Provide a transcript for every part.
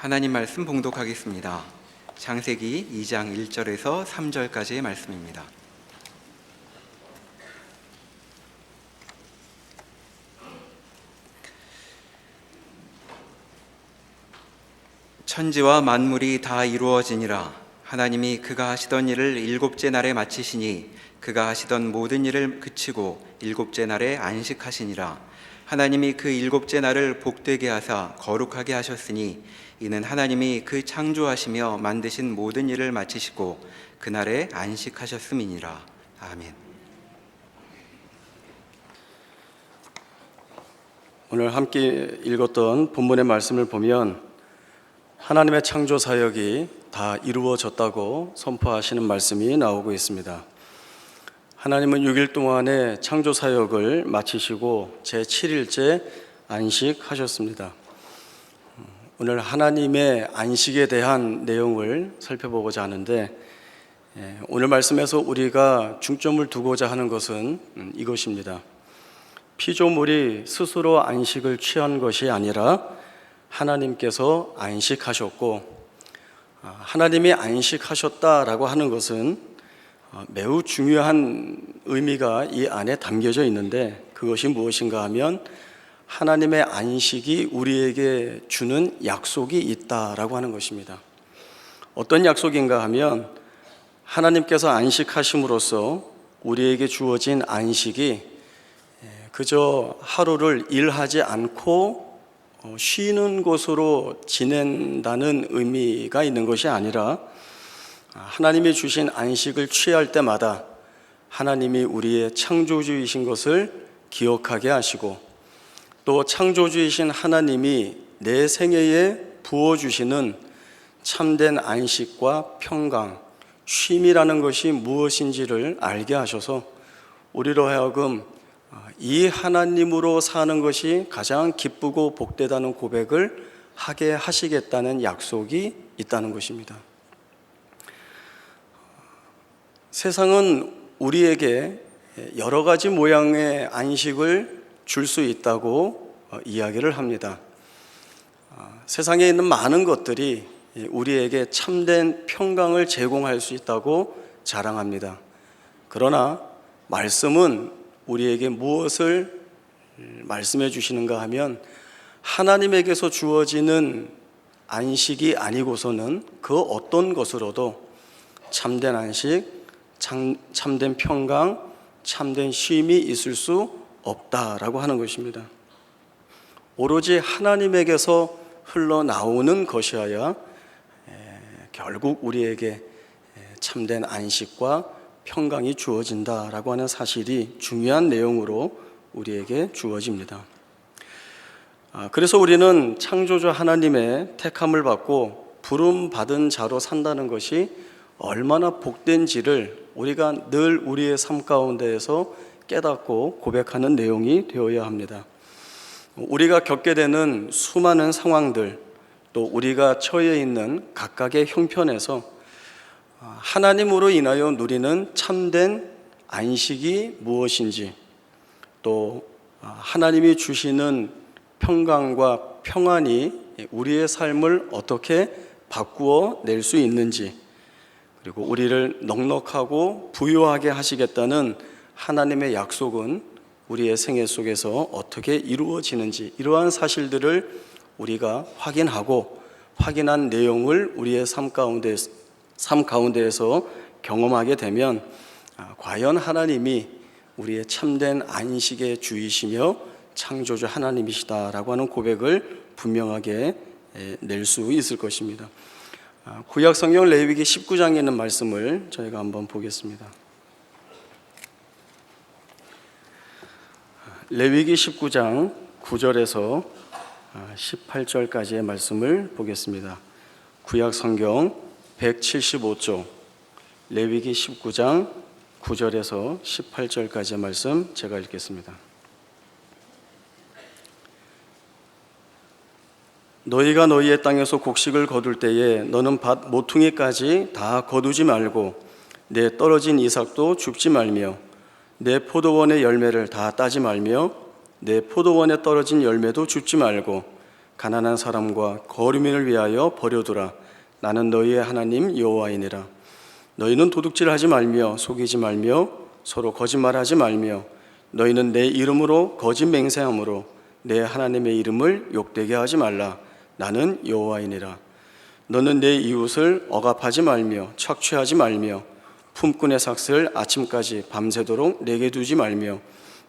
하나님 말씀 봉독하겠습니다. 창세기 2장 1절에서 3절까지의 말씀입니다. 천지와 만물이 다 이루어지니라. 하나님이 그가 하시던 일을 일곱째 날에 마치시니 그가 하시던 모든 일을 그치고 일곱째 날에 안식하시니라. 하나님이 그 일곱째 날을 복되게 하사 거룩하게 하셨으니 이는 하나님이 그 창조하시며 만드신 모든 일을 마치시고 그날에 안식하셨음이니라. 아멘. 오늘 함께 읽었던 본문의 말씀을 보면 하나님의 창조 사역이 다 이루어졌다고 선포하시는 말씀이 나오고 있습니다. 하나님은 6일 동안의 창조 사역을 마치시고 제7일째 안식하셨습니다. 오늘 하나님의 안식에 대한 내용을 살펴보고자 하는데, 오늘 말씀에서 우리가 중점을 두고자 하는 것은 이것입니다. 피조물이 스스로 안식을 취한 것이 아니라 하나님께서 안식하셨고, 하나님이 안식하셨다라고 하는 것은 매우 중요한 의미가 이 안에 담겨져 있는데, 그것이 무엇인가 하면 하나님의 안식이 우리에게 주는 약속이 있다라고 하는 것입니다. 어떤 약속인가 하면 하나님께서 안식하심으로써 우리에게 주어진 안식이 그저 하루를 일하지 않고 쉬는 곳으로 지낸다는 의미가 있는 것이 아니라, 하나님이 주신 안식을 취할 때마다 하나님이 우리의 창조주이신 것을 기억하게 하시고, 또 창조주이신 하나님이 내 생애에 부어주시는 참된 안식과 평강, 쉼이라는 것이 무엇인지를 알게 하셔서 우리로 하여금 이 하나님으로 사는 것이 가장 기쁘고 복되다는 고백을 하게 하시겠다는 약속이 있다는 것입니다. 세상은 우리에게 여러 가지 모양의 안식을 줄 수 있다고 이야기를 합니다. 세상에 있는 많은 것들이 우리에게 참된 평강을 제공할 수 있다고 자랑합니다. 그러나 말씀은 우리에게 무엇을 말씀해 주시는가 하면, 하나님에게서 주어지는 안식이 아니고서는 그 어떤 것으로도 참된 안식, 참된 평강, 참된 쉼이 있을 수 없다라고 하는 것입니다. 오로지 하나님에게서 흘러나오는 것이어야 결국 우리에게 참된 안식과 평강이 주어진다라고 하는 사실이 중요한 내용으로 우리에게 주어집니다. 그래서 우리는 창조주 하나님의 택함을 받고 부름받은 자로 산다는 것이 얼마나 복된지를 우리가 늘 우리의 삶 가운데에서 깨닫고 고백하는 내용이 되어야 합니다. 우리가 겪게 되는 수많은 상황들, 또 우리가 처해 있는 각각의 형편에서 하나님으로 인하여 누리는 참된 안식이 무엇인지, 또 하나님이 주시는 평강과 평안이 우리의 삶을 어떻게 바꾸어 낼 수 있는지, 그리고 우리를 넉넉하고 부유하게 하시겠다는 하나님의 약속은 우리의 생애 속에서 어떻게 이루어지는지, 이러한 사실들을 우리가 확인하고 확인한 내용을 우리의 삶 가운데에서 경험하게 되면 과연 하나님이 우리의 참된 안식의 주이시며 창조주 하나님이시다라고 하는 고백을 분명하게 낼 수 있을 것입니다. 구약 성경 레위기 19장에 있는 말씀을 저희가 한번 보겠습니다. 레위기 19장 9절에서 18절까지의 말씀을 보겠습니다. 구약 성경 175쪽 레위기 19장 9절에서 18절까지의 말씀 제가 읽겠습니다. 너희가 너희의 땅에서 곡식을 거둘 때에 너는 밭 모퉁이까지 다 거두지 말고 내 떨어진 이삭도 줍지 말며 내 포도원의 열매를 다 따지 말며 내 포도원에 떨어진 열매도 줍지 말고 가난한 사람과 거류민을 위하여 버려두라. 나는 너희의 하나님 여호와이니라. 너희는 도둑질하지 말며 속이지 말며 서로 거짓말하지 말며 너희는 내 이름으로 거짓 맹세함으로 내 하나님의 이름을 욕되게 하지 말라. 나는 여호와이니라. 너는 내 이웃을 억압하지 말며 착취하지 말며 품꾼의 삭슬 아침까지 밤새도록 내게 두지 말며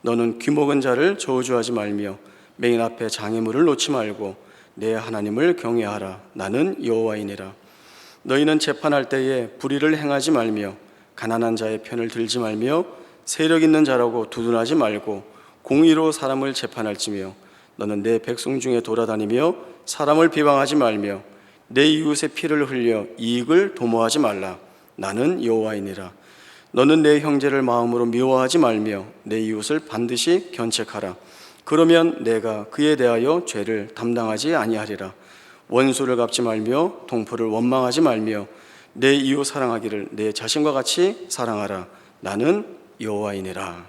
너는 귀먹은 자를 저주하지 말며 맹인 앞에 장애물을 놓지 말고 내 하나님을 경외하라. 나는 여호와이니라. 너희는 재판할 때에 불의를 행하지 말며 가난한 자의 편을 들지 말며 세력 있는 자라고 두둔하지 말고 공의로 사람을 재판할지며 너는 내 백성 중에 돌아다니며 사람을 비방하지 말며 내 이웃의 피를 흘려 이익을 도모하지 말라. 나는 여호와이니라. 너는 내 형제를 마음으로 미워하지 말며 내 이웃을 반드시 견책하라. 그러면 내가 그에 대하여 죄를 담당하지 아니하리라. 원수를 갚지 말며 동포를 원망하지 말며 내 이웃 사랑하기를 내 자신과 같이 사랑하라. 나는 여호와이니라.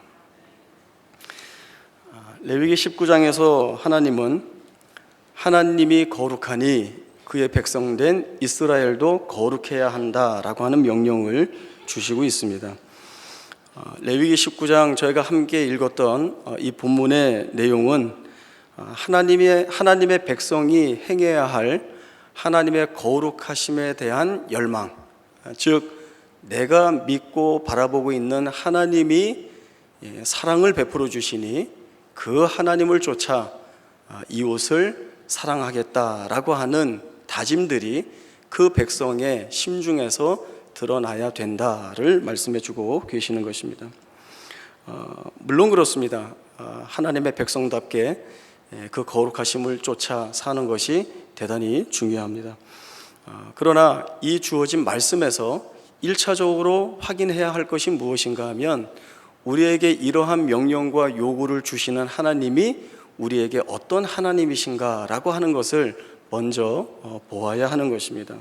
레위기 19장에서 하나님은 하나님이 거룩하니 그의 백성된 이스라엘도 거룩해야 한다라고 하는 명령을 주시고 있습니다. 레위기 19장 저희가 함께 읽었던 이 본문의 내용은 하나님의 백성이 행해야 할 하나님의 거룩하심에 대한 열망, 즉 내가 믿고 바라보고 있는 하나님이 사랑을 베풀어 주시니 그 하나님을 쫓아 이웃을 사랑하겠다라고 하는 다짐들이 그 백성의 심중에서 드러나야 된다를 말씀해 주고 계시는 것입니다. 물론 그렇습니다. 하나님의 백성답게 그 거룩하심을 쫓아 사는 것이 대단히 중요합니다. 그러나 이 주어진 말씀에서 1차적으로 확인해야 할 것이 무엇인가 하면 우리에게 이러한 명령과 요구를 주시는 하나님이 우리에게 어떤 하나님이신가라고 하는 것을 먼저 보아야 하는 것입니다.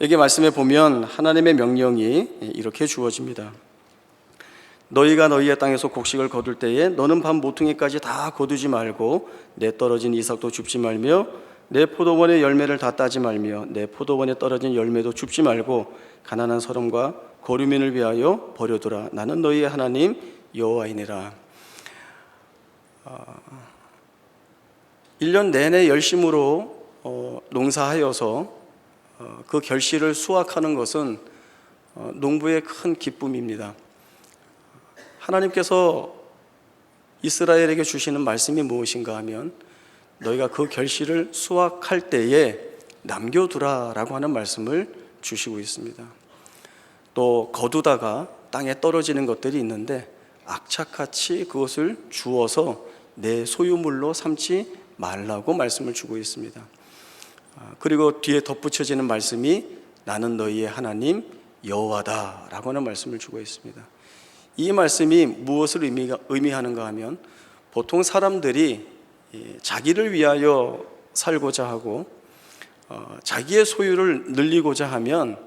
여기 말씀에 보면 하나님의 명령이 이렇게 주어집니다. 너희가 너희의 땅에서 곡식을 거둘 때에 너는 밤 모퉁이까지 다 거두지 말고 내 떨어진 이삭도 줍지 말며 내 포도원의 열매를 다 따지 말며 내 포도원에 떨어진 열매도 줍지 말고 가난한 사람과 거류민을 위하여 버려두라. 나는 너희의 하나님 여호와이니라. 1년 내내 열심으로 농사하여서 그 결실을 수확하는 것은 농부의 큰 기쁨입니다. 하나님께서 이스라엘에게 주시는 말씀이 무엇인가 하면 너희가 그 결실을 수확할 때에 남겨두라라고 하는 말씀을 주시고 있습니다. 또 거두다가 땅에 떨어지는 것들이 있는데 악착같이 그것을 주워서 내 소유물로 삼지 말라고 말씀을 주고 있습니다. 그리고 뒤에 덧붙여지는 말씀이 나는 너희의 하나님 여호와다라고 하는 말씀을 주고 있습니다. 이 말씀이 무엇을 의미하는가 하면 보통 사람들이 자기를 위하여 살고자 하고 자기의 소유를 늘리고자 하면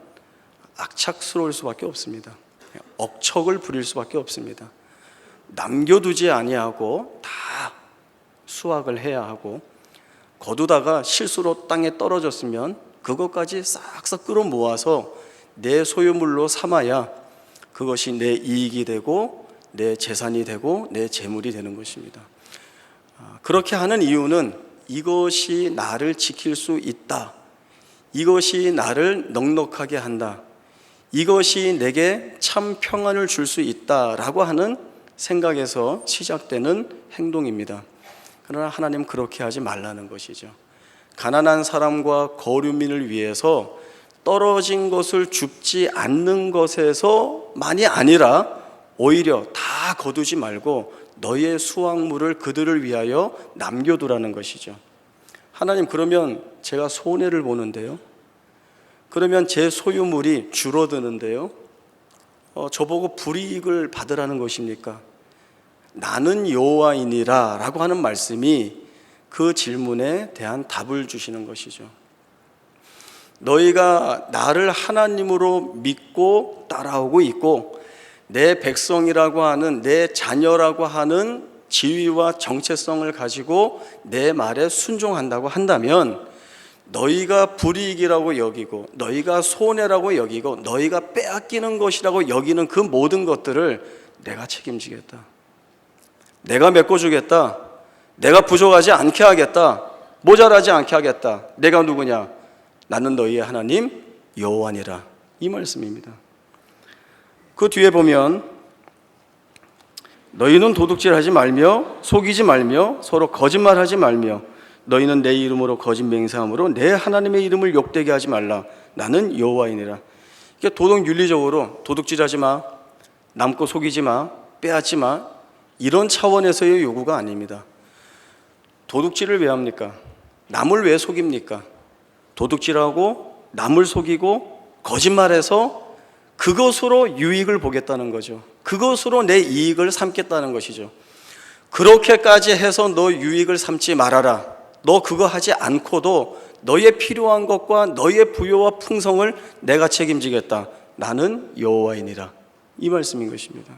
악착스러울 수밖에 없습니다. 억척을 부릴 수밖에 없습니다. 남겨두지 아니하고 다 수확을 해야 하고 거두다가 실수로 땅에 떨어졌으면 그것까지 싹싹 끌어모아서 내 소유물로 삼아야 그것이 내 이익이 되고 내 재산이 되고 내 재물이 되는 것입니다. 그렇게 하는 이유는 이것이 나를 지킬 수 있다. 이것이 나를 넉넉하게 한다. 이것이 내게 참 평안을 줄 수 있다라고 하는 생각에서 시작되는 행동입니다. 그러나 하나님 그렇게 하지 말라는 것이죠. 가난한 사람과 거류민을 위해서 떨어진 것을 줍지 않는 것에서만이 아니라 오히려 다 거두지 말고 너의 수확물을 그들을 위하여 남겨두라는 것이죠. 하나님 그러면 제가 손해를 보는데요. 그러면 제 소유물이 줄어드는데요. 저보고 불이익을 받으라는 것입니까? 나는 여호와이니라 라고 하는 말씀이 그 질문에 대한 답을 주시는 것이죠. 너희가 나를 하나님으로 믿고 따라오고 있고 내 백성이라고 하는 내 자녀라고 하는 지위와 정체성을 가지고 내 말에 순종한다고 한다면 너희가 불이익이라고 여기고 너희가 손해라고 여기고 너희가 빼앗기는 것이라고 여기는 그 모든 것들을 내가 책임지겠다. 내가 메꿔주겠다. 내가 부족하지 않게 하겠다. 모자라지 않게 하겠다. 내가 누구냐? 나는 너희의 하나님 여호와니라. 이 말씀입니다. 그 뒤에 보면 너희는 도둑질하지 말며 속이지 말며 서로 거짓말하지 말며 너희는 내 이름으로 거짓 맹세함으로 내 하나님의 이름을 욕되게 하지 말라. 나는 여호와이니라. 이게 도덕윤리적으로 도둑질하지 마, 남고 속이지 마, 빼앗지 마, 이런 차원에서의 요구가 아닙니다. 도둑질을 왜 합니까? 남을 왜 속입니까? 도둑질하고 남을 속이고 거짓말해서 그것으로 유익을 보겠다는 거죠. 그것으로 내 이익을 삼겠다는 것이죠. 그렇게까지 해서 너 유익을 삼지 말아라. 너 그거 하지 않고도 너의 필요한 것과 너의 부요와 풍성을 내가 책임지겠다. 나는 여호와이니라. 이 말씀인 것입니다.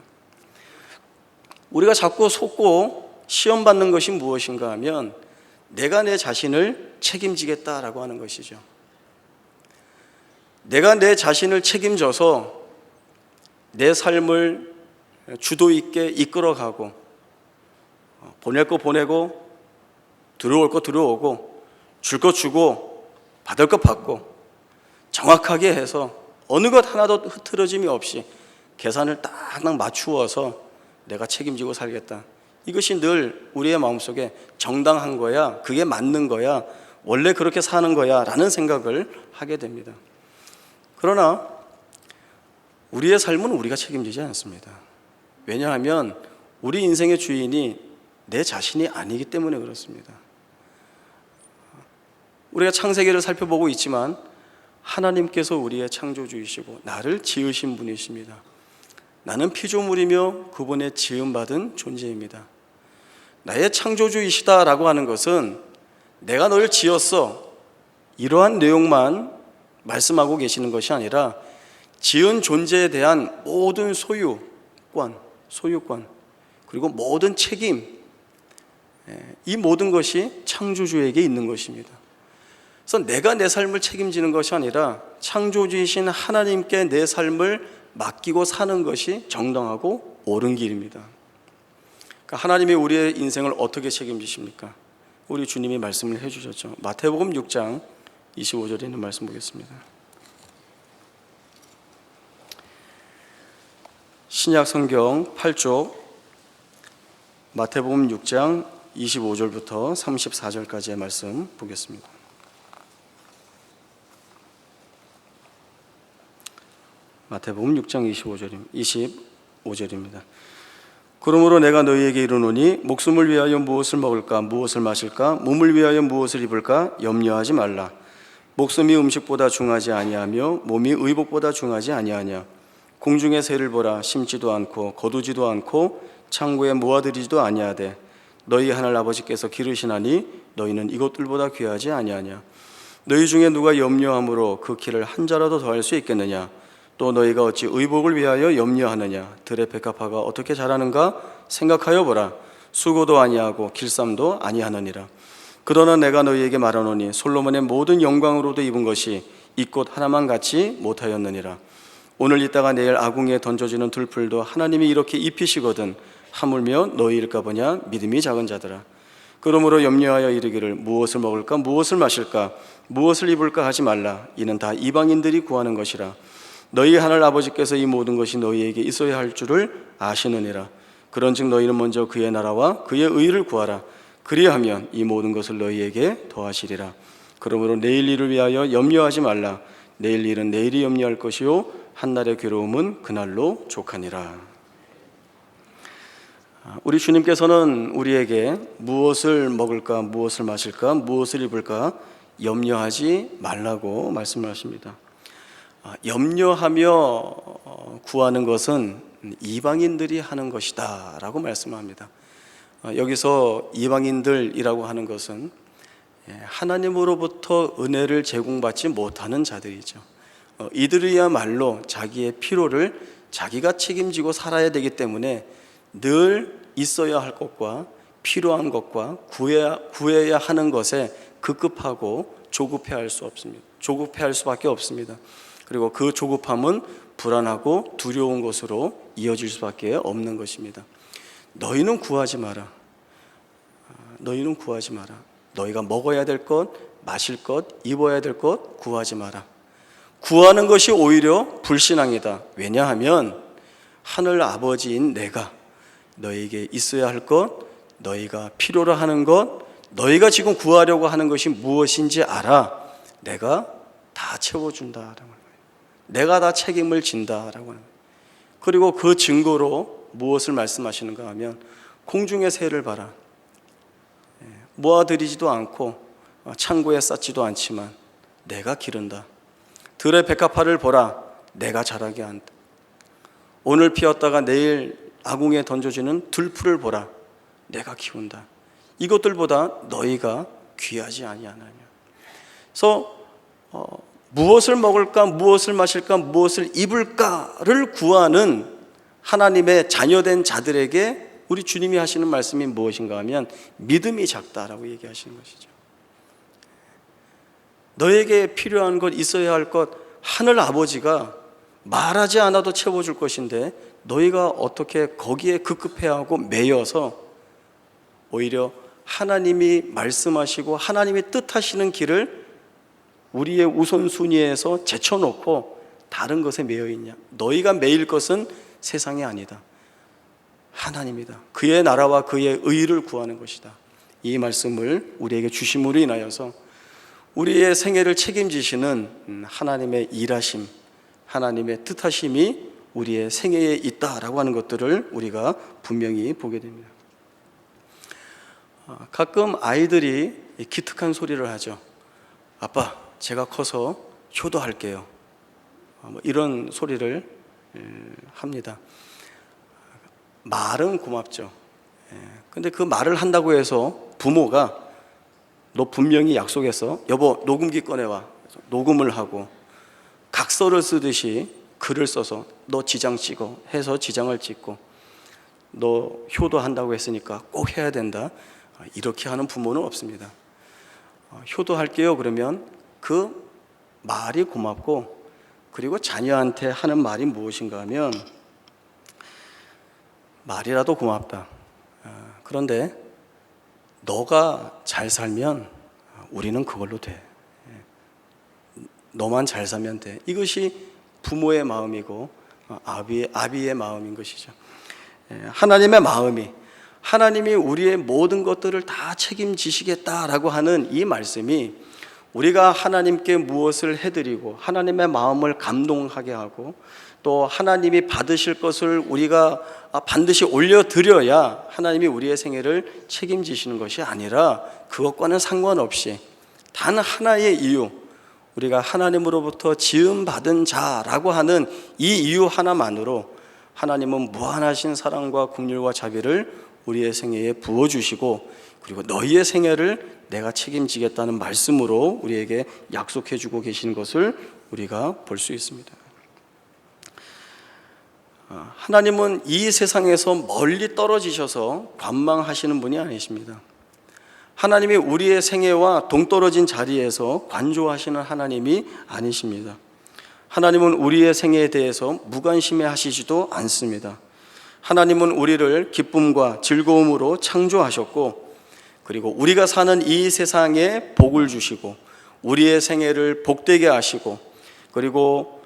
우리가 자꾸 속고 시험 받는 것이 무엇인가 하면 내가 내 자신을 책임지겠다라고 하는 것이죠. 내가 내 자신을 책임져서 내 삶을 주도 있게 이끌어가고 보낼 거 보내고 들어올 거 들어오고 줄 거 주고 받을 거 받고 정확하게 해서 어느 것 하나도 흐트러짐이 없이 계산을 딱딱 맞추어서 내가 책임지고 살겠다. 이것이 늘 우리의 마음속에 정당한 거야, 그게 맞는 거야, 원래 그렇게 사는 거야 라는 생각을 하게 됩니다. 그러나 우리의 삶은 우리가 책임지지 않습니다. 왜냐하면 우리 인생의 주인이 내 자신이 아니기 때문에 그렇습니다. 우리가 창세기를 살펴보고 있지만 하나님께서 우리의 창조주이시고 나를 지으신 분이십니다. 나는 피조물이며 그분의 지음받은 존재입니다. 나의 창조주이시다라고 하는 것은 내가 너를 지었어, 이러한 내용만 말씀하고 계시는 것이 아니라 지은 존재에 대한 모든 소유권 그리고 모든 책임, 이 모든 것이 창조주에게 있는 것입니다. 그래서 내가 내 삶을 책임지는 것이 아니라 창조주이신 하나님께 내 삶을 맡기고 사는 것이 정당하고 옳은 길입니다. 그러니까 하나님이 우리의 인생을 어떻게 책임지십니까? 우리 주님이 말씀을 해주셨죠. 마태복음 6장 25절에 있는 말씀 보겠습니다. 신약 성경 8쪽 마태복음 6장 25절부터 34절까지의 말씀 보겠습니다. 마태복음 6장 25절입니다. 그러므로 내가 너희에게 이르노니 목숨을 위하여 무엇을 먹을까 무엇을 마실까 몸을 위하여 무엇을 입을까 염려하지 말라. 목숨이 음식보다 중하지 아니하며 몸이 의복보다 중하지 아니하냐. 공중의 새를 보라. 심지도 않고 거두지도 않고 창고에 모아들이지도 아니하되 너희 하늘 아버지께서 기르시나니 너희는 이것들보다 귀하지 아니하냐. 너희 중에 누가 염려함으로 그 키를 한 자라도 더할 수 있겠느냐. 또 너희가 어찌 의복을 위하여 염려하느냐. 들의 백합화가 어떻게 자라는가 생각하여 보라. 수고도 아니하고 길쌈도 아니하느니라. 그러나 내가 너희에게 말하노니 솔로몬의 모든 영광으로도 입은 것이 이 꽃 하나만 같이 못하였느니라. 오늘 있다가 내일 아궁이에 던져지는 들풀도 하나님이 이렇게 입히시거든 하물며 너희일까 보냐. 믿음이 작은 자들아. 그러므로 염려하여 이르기를 무엇을 먹을까 무엇을 마실까 무엇을 입을까 하지 말라. 이는 다 이방인들이 구하는 것이라. 너희 하늘 아버지께서 이 모든 것이 너희에게 있어야 할 줄을 아시느니라. 그런즉 너희는 먼저 그의 나라와 그의 의를 구하라. 그리하면 이 모든 것을 너희에게 더하시리라. 그러므로 내일 일을 위하여 염려하지 말라. 내일 일은 내일이 염려할 것이요 한날의 괴로움은 그날로 족하니라. 우리 주님께서는 우리에게 무엇을 먹을까 무엇을 마실까 무엇을 입을까 염려하지 말라고 말씀을 하십니다. 염려하며 구하는 것은 이방인들이 하는 것이다 라고 말씀합니다. 여기서 이방인들이라고 하는 것은 하나님으로부터 은혜를 제공받지 못하는 자들이죠. 이들이야말로 자기의 필요를 자기가 책임지고 살아야 되기 때문에 늘 있어야 할 것과 필요한 것과 구해야 하는 것에 급급하고 조급해할 수 없습니다. 조급해할 수밖에 없습니다. 그리고 그 조급함은 불안하고 두려운 것으로 이어질 수밖에 없는 것입니다. 너희는 구하지 마라. 너희는 구하지 마라. 너희가 먹어야 될 것, 마실 것, 입어야 될 것 구하지 마라. 구하는 것이 오히려 불신앙이다. 왜냐하면 하늘 아버지인 내가 너희에게 있어야 할 것, 너희가 필요로 하는 것, 너희가 지금 구하려고 하는 것이 무엇인지 알아. 내가 다 채워준다라고 하는 거예요. 내가 다 책임을 진다라고 하는 거예요. 그리고 그 증거로 무엇을 말씀하시는가 하면 공중의 새를 봐라. 모아들이지도 않고 창고에 쌓지도 않지만 내가 기른다. 들의 백합화를 보라. 내가 자라게 한다. 오늘 피었다가 내일 아궁이에 던져지는 들풀을 보라. 내가 키운다. 이것들보다 너희가 귀하지 아니하느냐. 그래서 무엇을 먹을까, 무엇을 마실까, 무엇을 입을까를 구하는 하나님의 자녀된 자들에게 우리 주님이 하시는 말씀이 무엇인가 하면 믿음이 작다라고 얘기하시는 것이죠. 너에게 필요한 것, 있어야 할 것, 하늘 아버지가 말하지 않아도 채워줄 것인데 너희가 어떻게 거기에 급급해하고 매여서 오히려 하나님이 말씀하시고 하나님이 뜻하시는 길을 우리의 우선순위에서 제쳐놓고 다른 것에 매여있냐. 너희가 매일 것은 세상이 아니다. 하나님이다. 그의 나라와 그의 의를 구하는 것이다. 이 말씀을 우리에게 주심으로 인하여서 우리의 생애를 책임지시는 하나님의 일하심, 하나님의 뜻하심이 우리의 생애에 있다라고 하는 것들을 우리가 분명히 보게 됩니다. 가끔 아이들이 기특한 소리를 하죠. 아빠, 제가 커서 효도할게요. 이런 소리를 합니다. 말은 고맙죠. 근데 그 말을 한다고 해서 부모가 너 분명히 약속했어. 여보, 녹음기 꺼내와. 녹음을 하고 각서를 쓰듯이 글을 써서 너 지장 찍어 해서 지장을 찍고 너 효도한다고 했으니까 꼭 해야 된다. 이렇게 하는 부모는 없습니다. 효도할게요 그러면 그 말이 고맙고, 그리고 자녀한테 하는 말이 무엇인가 하면 말이라도 고맙다. 그런데 너가 잘 살면 우리는 그걸로 돼. 너만 잘 살면 돼. 이것이 부모의 마음이고 아비의 마음인 것이죠. 하나님의 마음이, 하나님이 우리의 모든 것들을 다 책임지시겠다라고 하는 이 말씀이 우리가 하나님께 무엇을 해드리고 하나님의 마음을 감동하게 하고 또 하나님이 받으실 것을 우리가 반드시 올려드려야 하나님이 우리의 생애를 책임지시는 것이 아니라 그것과는 상관없이 단 하나의 이유, 우리가 하나님으로부터 지음받은 자라고 하는 이 이유 하나만으로 하나님은 무한하신 사랑과 긍휼과 자비를 우리의 생애에 부어주시고, 그리고 너희의 생애를 내가 책임지겠다는 말씀으로 우리에게 약속해 주고 계신 것을 우리가 볼 수 있습니다. 하나님은 이 세상에서 멀리 떨어지셔서 관망하시는 분이 아니십니다. 하나님이 우리의 생애와 동떨어진 자리에서 관조하시는 하나님이 아니십니다. 하나님은 우리의 생애에 대해서 무관심해 하시지도 않습니다. 하나님은 우리를 기쁨과 즐거움으로 창조하셨고, 그리고 우리가 사는 이 세상에 복을 주시고 우리의 생애를 복되게 하시고, 그리고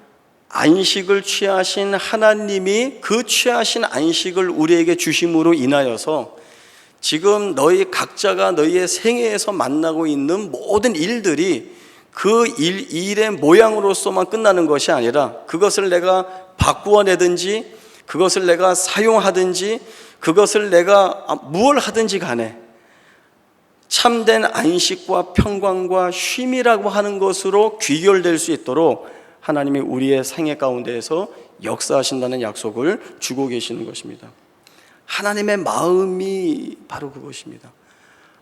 안식을 취하신 하나님이 그 취하신 안식을 우리에게 주심으로 인하여서 지금 너희 각자가 너희의 생애에서 만나고 있는 모든 일들이 그 일의 모양으로서만 끝나는 것이 아니라 그것을 내가 바꾸어내든지 그것을 내가 사용하든지 그것을 내가 무엇을 하든지 간에 참된 안식과 평강과 쉼이라고 하는 것으로 귀결될 수 있도록 하나님이 우리의 생애 가운데에서 역사하신다는 약속을 주고 계시는 것입니다. 하나님의 마음이 바로 그것입니다.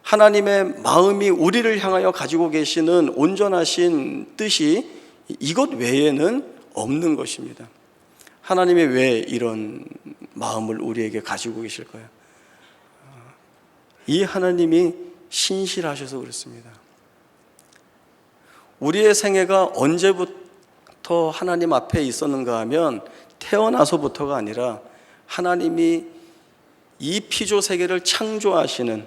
하나님의 마음이 우리를 향하여 가지고 계시는 온전하신 뜻이 이것 외에는 없는 것입니다. 하나님이 왜 이런 마음을 우리에게 가지고 계실까요? 이 하나님이 신실하셔서 그렇습니다. 우리의 생애가 언제부터 하나님 앞에 있었는가 하면 태어나서부터가 아니라 하나님이 이 피조 세계를 창조하시는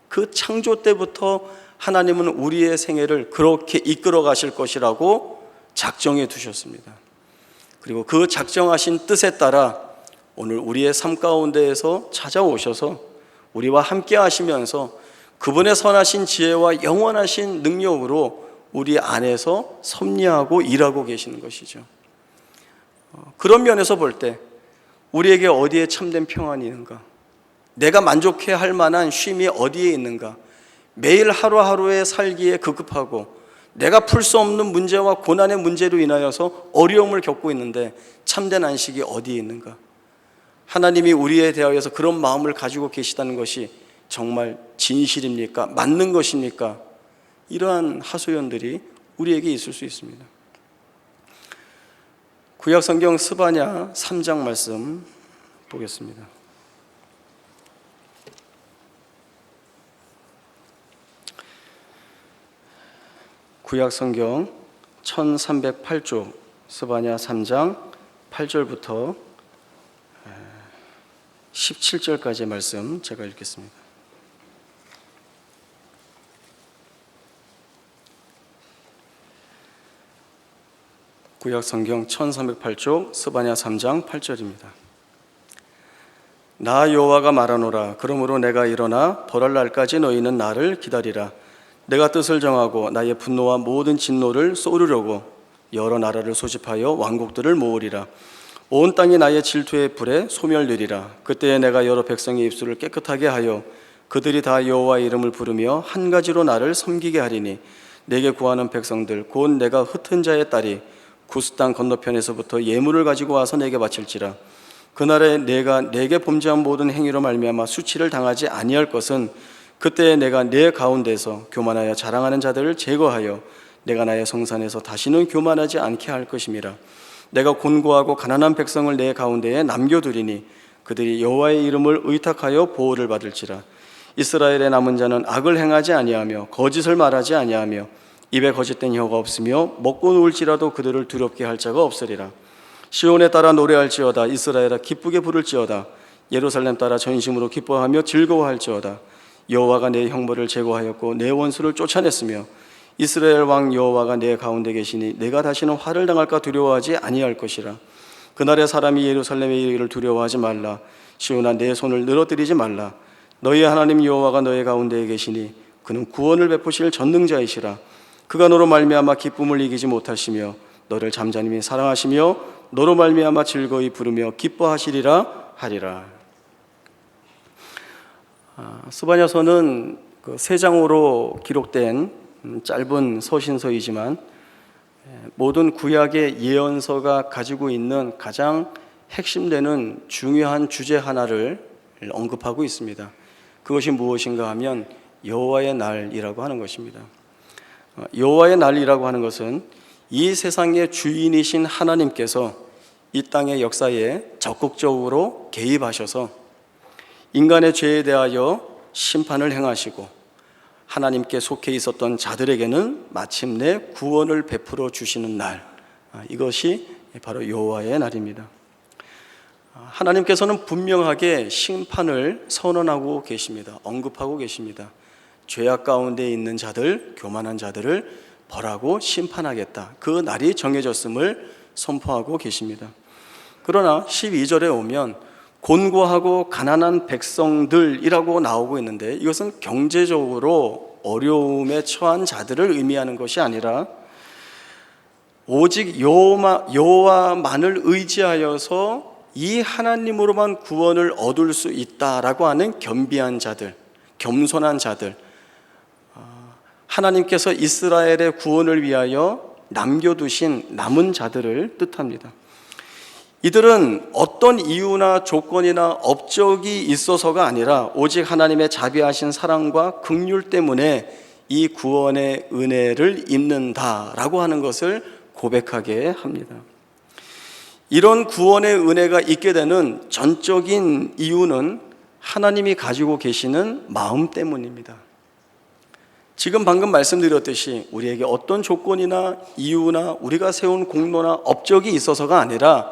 그 창조 때부터 하나님은 우리의 생애를 그렇게 이끌어 가실 것이라고 작정해 두셨습니다. 그리고 그 작정하신 뜻에 따라 오늘 우리의 삶 가운데에서 찾아오셔서 우리와 함께 하시면서 그분의 선하신 지혜와 영원하신 능력으로 우리 안에서 섭리하고 일하고 계시는 것이죠. 그런 면에서 볼 때 우리에게 어디에 참된 평안이 있는가? 내가 만족해 할 만한 쉼이 어디에 있는가? 매일 하루하루의 살기에 급급하고 내가 풀 수 없는 문제와 고난의 문제로 인하여서 어려움을 겪고 있는데 참된 안식이 어디에 있는가? 하나님이 우리에 대하여서 그런 마음을 가지고 계시다는 것이 정말 진실입니까? 맞는 것입니까? 이러한 하소연들이 우리에게 있을 수 있습니다. 구약성경 스바냐 3장 말씀 보겠습니다. 구약성경 1308쪽 스바냐 3장 8절부터 17절까지의 말씀 제가 읽겠습니다. 구약성경 1308쪽 스바냐 3장 8절입니다. 나 여호와가 말하노라. 그러므로 내가 일어나 벌할 날까지 너희는 나를 기다리라. 내가 뜻을 정하고 나의 분노와 모든 진노를 쏘르려고 여러 나라를 소집하여 왕국들을 모으리라. 온 땅이 나의 질투의 불에 소멸되리라. 그때에 내가 여러 백성의 입술을 깨끗하게 하여 그들이 다 여호와의 이름을 부르며 한 가지로 나를 섬기게 하리니 내게 구하는 백성들 곧 내가 흩은 자의 딸이 구스 땅 건너편에서부터 예물을 가지고 와서 내게 바칠지라. 그날에 내가 내게 범죄한 모든 행위로 말미암아 수치를 당하지 아니할 것은 그때에 내가 내 가운데서 교만하여 자랑하는 자들을 제거하여 내가 나의 성산에서 다시는 교만하지 않게 할 것임이라. 내가 곤고하고 가난한 백성을 내 가운데에 남겨두리니 그들이 여호와의 이름을 의탁하여 보호를 받을지라. 이스라엘의 남은 자는 악을 행하지 아니하며 거짓을 말하지 아니하며 입에 거짓된 혀가 없으며 먹고 누울지라도 그들을 두렵게 할 자가 없으리라. 시온에 따라 노래할지어다. 이스라엘아 기쁘게 부를지어다. 예루살렘 따라 전심으로 기뻐하며 즐거워할지어다. 여호와가 내 형벌을 제거하였고 내 원수를 쫓아냈으며 이스라엘 왕 여호와가 내 가운데 계시니 내가 다시는 화를 당할까 두려워하지 아니할 것이라. 그날에 사람이 예루살렘에 이르기를 두려워하지 말라. 시온아 내 손을 늘어뜨리지 말라. 너희의 하나님 여호와가 너희 가운데에 계시니 그는 구원을 베푸실 전능자이시라. 그가 너로 말미암아 기쁨을 이기지 못하시며 너를 잠잠히 사랑하시며 너로 말미암아 즐거이 부르며 기뻐하시리라 하리라. 스바냐서는 그 세 장으로 기록된 짧은 서신서이지만 모든 구약의 예언서가 가지고 있는 가장 핵심되는 중요한 주제 하나를 언급하고 있습니다. 그것이 무엇인가 하면 여호와의 날이라고 하는 것입니다. 여호와의 날이라고 하는 것은 이 세상의 주인이신 하나님께서 이 땅의 역사에 적극적으로 개입하셔서 인간의 죄에 대하여 심판을 행하시고 하나님께 속해 있었던 자들에게는 마침내 구원을 베풀어 주시는 날, 이것이 바로 여호와의 날입니다. 하나님께서는 분명하게 심판을 선언하고 계십니다. 언급하고 계십니다. 죄악 가운데 있는 자들, 교만한 자들을 벌하고 심판하겠다. 그 날이 정해졌음을 선포하고 계십니다. 그러나 12절에 오면 곤고하고 가난한 백성들이라고 나오고 있는데 이것은 경제적으로 어려움에 처한 자들을 의미하는 것이 아니라 오직 여호와만을 의지하여서 이 하나님으로만 구원을 얻을 수 있다라고 하는 겸비한 자들, 겸손한 자들, 하나님께서 이스라엘의 구원을 위하여 남겨두신 남은 자들을 뜻합니다. 이들은 어떤 이유나 조건이나 업적이 있어서가 아니라 오직 하나님의 자비하신 사랑과 긍휼 때문에 이 구원의 은혜를 입는다라고 하는 것을 고백하게 합니다. 이런 구원의 은혜가 있게 되는 전적인 이유는 하나님이 가지고 계시는 마음 때문입니다. 지금 방금 말씀드렸듯이 우리에게 어떤 조건이나 이유나 우리가 세운 공로나 업적이 있어서가 아니라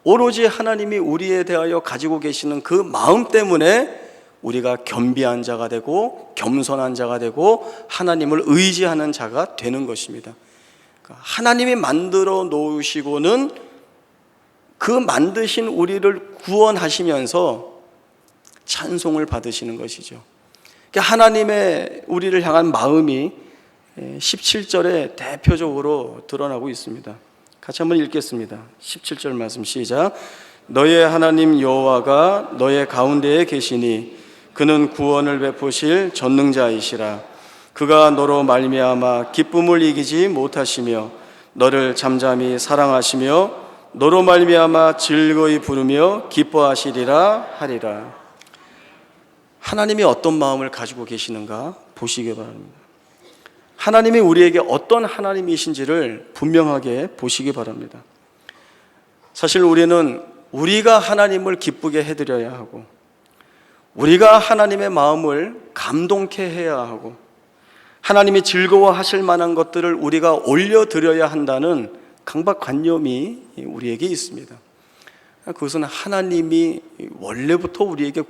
오로지 하나님이 우리에 대하여 가지고 계시는 그 마음 때문에 우리가 겸비한 자가 되고 겸손한 자가 되고 하나님을 의지하는 자가 되는 것입니다. 하나님이 만들어 놓으시고는 그 만드신 우리를 구원하시면서 찬송을 받으시는 것이죠. 하나님의 우리를 향한 마음이 17절에 대표적으로 드러나고 있습니다. 같이 한번 읽겠습니다. 17절 말씀 시작. 너의 하나님 여호와가 너의 가운데에 계시니 그는 구원을 베푸실 전능자이시라. 그가 너로 말미암아 기쁨을 이기지 못하시며 너를 잠잠히 사랑하시며 너로 말미암아 즐거이 부르며 기뻐하시리라 하리라. 하나님이 어떤 마음을 가지고 계시는가 보시기 바랍니다. 하나님이 우리에게 어떤 하나님이신지를 분명하게 보시기 바랍니다. 사실 우리는 우리가 하나님을 기쁘게 해드려야 하고 우리가 하나님의 마음을 감동케 해야 하고 하나님이 즐거워하실 만한 것들을 우리가 올려드려야 한다는 강박관념이 우리에게 있습니다. 그것은 하나님이 원래부터 우리에게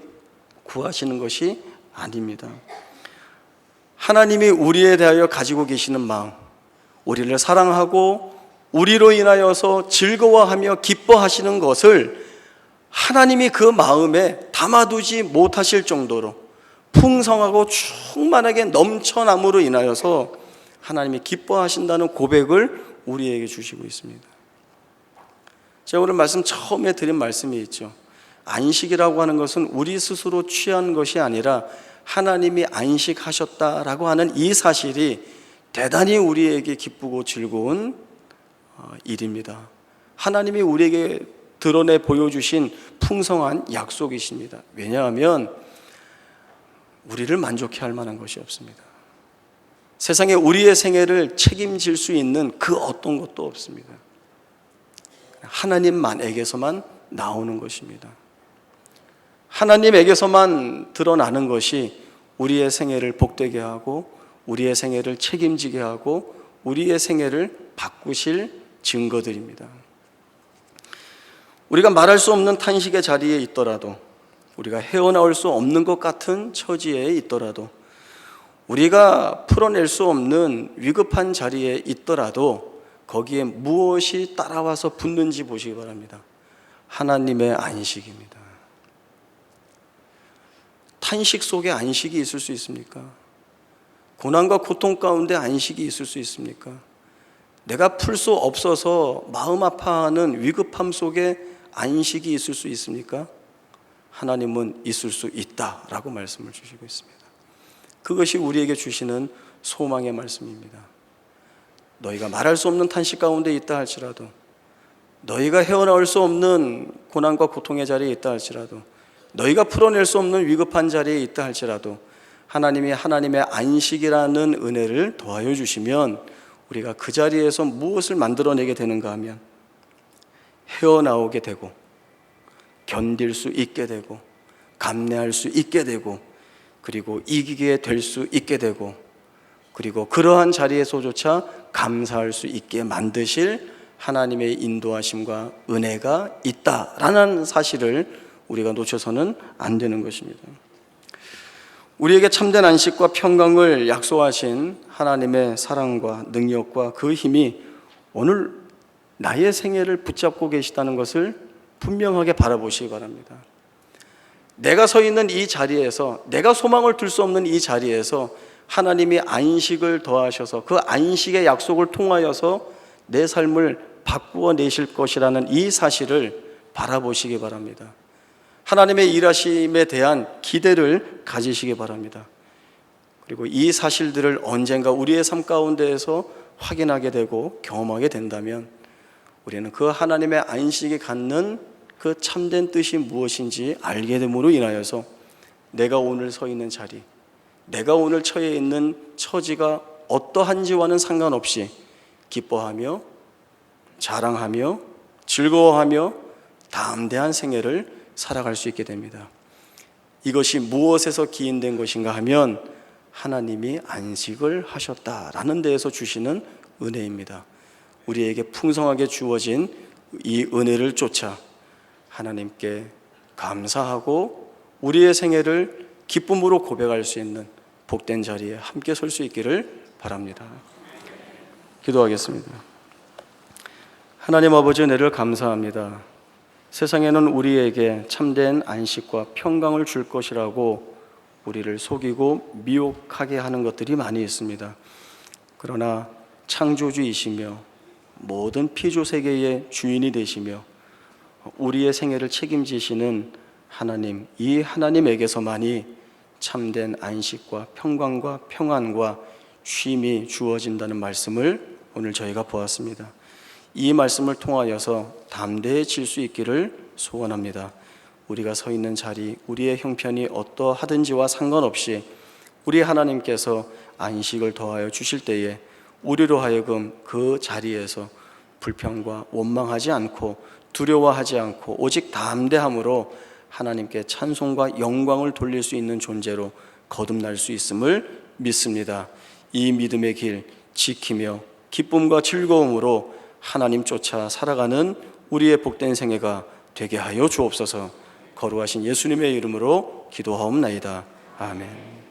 구하시는 것이 아닙니다. 하나님이 우리에 대하여 가지고 계시는 마음, 우리를 사랑하고 우리로 인하여서 즐거워하며 기뻐하시는 것을 하나님이 그 마음에 담아두지 못하실 정도로 풍성하고 충만하게 넘쳐남으로 인하여서 하나님이 기뻐하신다는 고백을 우리에게 주시고 있습니다. 제가 오늘 말씀 처음에 드린 말씀이 있죠. 안식이라고 하는 것은 우리 스스로 취한 것이 아니라 하나님이 안식하셨다라고 하는 이 사실이 대단히 우리에게 기쁘고 즐거운 일입니다. 하나님이 우리에게 드러내 보여주신 풍성한 약속이십니다. 왜냐하면 우리를 만족해 할 만한 것이 없습니다. 세상에 우리의 생애를 책임질 수 있는 그 어떤 것도 없습니다. 하나님만에게서만 나오는 것입니다. 하나님에게서만 드러나는 것이 우리의 생애를 복되게 하고 우리의 생애를 책임지게 하고 우리의 생애를 바꾸실 증거들입니다. 우리가 말할 수 없는 탄식의 자리에 있더라도 우리가 헤어나올 수 없는 것 같은 처지에 있더라도 우리가 풀어낼 수 없는 위급한 자리에 있더라도 거기에 무엇이 따라와서 붙는지 보시기 바랍니다. 하나님의 안식입니다. 탄식 속에 안식이 있을 수 있습니까? 고난과 고통 가운데 안식이 있을 수 있습니까? 내가 풀 수 없어서 마음 아파하는 위급함 속에 안식이 있을 수 있습니까? 하나님은 있을 수 있다라고 말씀을 주시고 있습니다. 그것이 우리에게 주시는 소망의 말씀입니다. 너희가 말할 수 없는 탄식 가운데 있다 할지라도 너희가 헤어나올 수 없는 고난과 고통의 자리에 있다 할지라도 너희가 풀어낼 수 없는 위급한 자리에 있다 할지라도 하나님이 하나님의 안식이라는 은혜를 더하여 주시면 우리가 그 자리에서 무엇을 만들어내게 되는가 하면 헤어나오게 되고 견딜 수 있게 되고 감내할 수 있게 되고 그리고 이기게 될 수 있게 되고 그리고 그러한 자리에서조차 감사할 수 있게 만드실 하나님의 인도하심과 은혜가 있다라는 사실을 우리가 놓쳐서는 안 되는 것입니다. 우리에게 참된 안식과 평강을 약속하신 하나님의 사랑과 능력과 그 힘이 오늘 나의 생애를 붙잡고 계시다는 것을 분명하게 바라보시기 바랍니다. 내가 서 있는 이 자리에서 내가 소망을 둘 수 없는 이 자리에서 하나님이 안식을 더하셔서 그 안식의 약속을 통하여서 내 삶을 바꾸어 내실 것이라는 이 사실을 바라보시기 바랍니다. 하나님의 일하심에 대한 기대를 가지시기 바랍니다. 그리고 이 사실들을 언젠가 우리의 삶 가운데에서 확인하게 되고 경험하게 된다면 우리는 그 하나님의 안식이 갖는 그 참된 뜻이 무엇인지 알게 됨으로 인하여서 내가 오늘 서 있는 자리, 내가 오늘 처해 있는 처지가 어떠한지와는 상관없이 기뻐하며 자랑하며 즐거워하며 담대한 생애를 살아갈 수 있게 됩니다. 이것이 무엇에서 기인된 것인가 하면 하나님이 안식을 하셨다라는 데에서 주시는 은혜입니다. 우리에게 풍성하게 주어진 이 은혜를 쫓아 하나님께 감사하고 우리의 생애를 기쁨으로 고백할 수 있는 복된 자리에 함께 설 수 있기를 바랍니다. 기도하겠습니다. 하나님 아버지, 은혜를 감사합니다. 세상에는 우리에게 참된 안식과 평강을 줄 것이라고 우리를 속이고 미혹하게 하는 것들이 많이 있습니다. 그러나 창조주이시며 모든 피조 세계의 주인이 되시며 우리의 생애를 책임지시는 하나님, 이 하나님에게서만이 참된 안식과 평강과 평안과 쉼이 주어진다는 말씀을 오늘 저희가 보았습니다. 이 말씀을 통하여서 담대해질 수 있기를 소원합니다. 우리가 서 있는 자리, 우리의 형편이 어떠하든지와 상관없이 우리 하나님께서 안식을 더하여 주실 때에 우리로 하여금 그 자리에서 불평과 원망하지 않고 두려워하지 않고 오직 담대함으로 하나님께 찬송과 영광을 돌릴 수 있는 존재로 거듭날 수 있음을 믿습니다. 이 믿음의 길 지키며 기쁨과 즐거움으로 하나님 쫓아 살아가는 우리의 복된 생애가 되게 하여 주옵소서. 거룩하신 예수님의 이름으로 기도하옵나이다. 아멘.